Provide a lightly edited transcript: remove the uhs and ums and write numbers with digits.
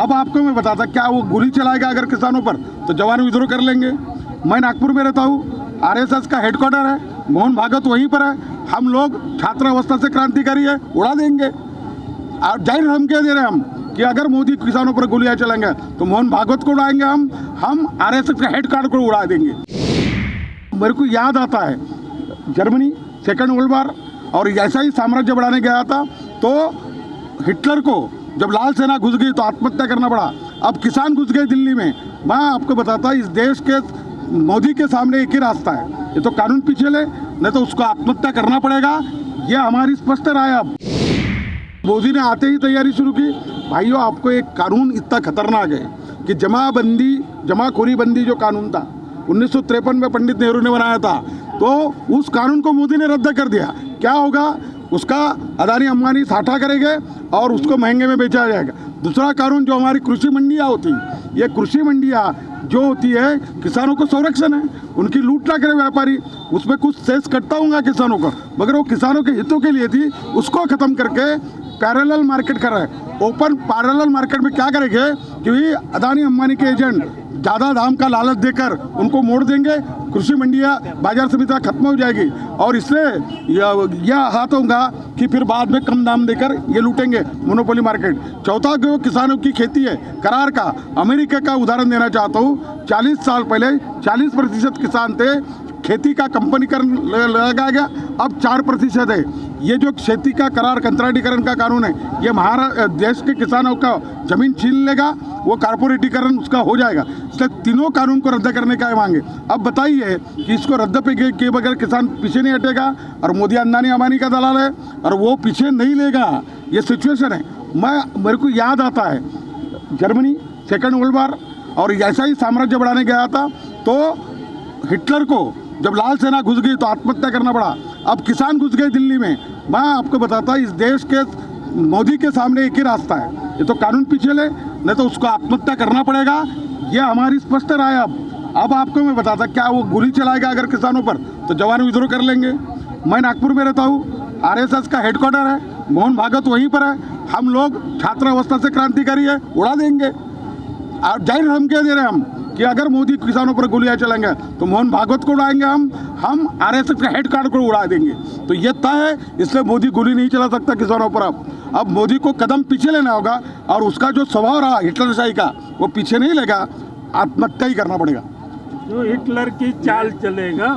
अब आपको मैं बताता, क्या वो गोली चलाएगा अगर किसानों पर तो जवान विद्रोह कर लेंगे। मैं नागपुर में रहता हूँ, आरएसएस का हेडक्वार्टर है, मोहन भागवत वहीं पर है। हम लोग छात्र अवस्था से क्रांतिकारी है, उड़ा देंगे। और जाहिर हम कह दे रहे हैं हम कि अगर मोदी किसानों पर गोलियां चलेंगे तो मोहन भागवत को उड़ाएंगे, हम आरएसएस का हेडक्वार्टर को उड़ा देंगे। मेरे को याद आता है जर्मनी सेकंड वर्ल्ड वॉर और ऐसा ही साम्राज्य बढ़ाने गया था, तो हिटलर को जब लाल सेना घुस गई तो आत्महत्या करना पड़ा। अब किसान घुस गए दिल्ली में। मैं आपको बताता, इस देश के मोदी के सामने एक ही रास्ता है, ये तो कानून पीछे ले, नहीं तो उसको आत्महत्या करना पड़ेगा। ये हमारी स्पष्ट राय। अब मोदी ने आते ही तैयारी शुरू की। भाइयों, आपको एक कानून इतना खतरनाक है कि जमाखोरी बंदी जो कानून था 1953 में पंडित नेहरू ने बनाया था, तो उस कानून को मोदी ने रद्द कर दिया। क्या होगा उसका? अदानी अंबानी साठा करेंगे और उसको महंगे में बेचा जाएगा। दूसरा कानून जो हमारी कृषि मंडियाँ होती, ये कृषि मंडियाँ जो होती है किसानों को संरक्षण है, उनकी लूट ना करे व्यापारी, उसमें कुछ सेस कटता होगा किसानों को, मगर वो किसानों के हितों के लिए थी। उसको ख़त्म करके पैरेलल मार्केट कर रहे हैं। ओपन पैरेलल मार्केट में क्या करेंगे कि अदानी अंबानी के एजेंट ज़्यादा दाम का लालच देकर उनको मोड़ देंगे, कृषि मंडियाँ बाजार समितियाँ खत्म हो जाएगी और इससे यह हाथ होगा कि फिर बाद में कम दाम देकर ये लूटेंगे मोनोपोली मार्केट। चौथा जो किसानों की खेती है करार का, अमेरिका का उदाहरण देना चाहता हूँ। 40 साल पहले 40% किसान थे, खेती का कंपनीकरण लगाया गया, अब 4% है। ये जो खेती का करार कंत्राटीकरण का कानून है, ये देश के किसानों का जमीन छीन लेगा, वो कारपोरेटीकरण उसका हो जाएगा। इसलिए तीनों कानून को रद्द करने का मांगे। अब बताइए कि इसको रद्द पे के बगैर किसान पीछे नहीं हटेगा, और मोदी अदानी अंबानी का दलाल है और वो पीछे नहीं लेगा। ये सिचुएशन है। मेरे को याद आता है जर्मनी सेकंड वर्ल्ड वॉर और ऐसा ही साम्राज्य बढ़ाने गया था, तो हिटलर को जब लाल सेना घुस गई तो आत्महत्या करना पड़ा। अब किसान घुस गए दिल्ली में। मैं आपको बताता, इस देश के मोदी के सामने एक ही रास्ता है, ये तो कानून पीछे ले, नहीं तो उसको आत्महत्या करना पड़ेगा। ये हमारी स्पष्ट राय। अब आपको मैं बताता, क्या वो गोली चलाएगा अगर किसानों पर तो जवान विद्रोह कर लेंगे। मैं नागपुर में रहता हूँ, आरएसएस का हेडक्वार्टर है, मोहन भागवत वहीं पर है। हम लोग छात्र अवस्था से क्रांतिकारी है, उड़ा देंगे। और जाहिर हम कह दे रहे हैं हम कि अगर मोदी किसानों पर गोलियां चलेंगे तो मोहन भागवत को उड़ाएंगे, हम आरएसएस का हेडक्वार्टर को उड़ा देंगे। तो ये तय है, इसलिए मोदी गोली नहीं चला सकता किसानों पर। अब मोदी को कदम पीछे लेना होगा और उसका जो स्वभाव रहा हिटलरशाही का, वो पीछे नहीं लेगा, आत्महत्या ही करना पड़ेगा। जो हिटलर की चाल चलेगा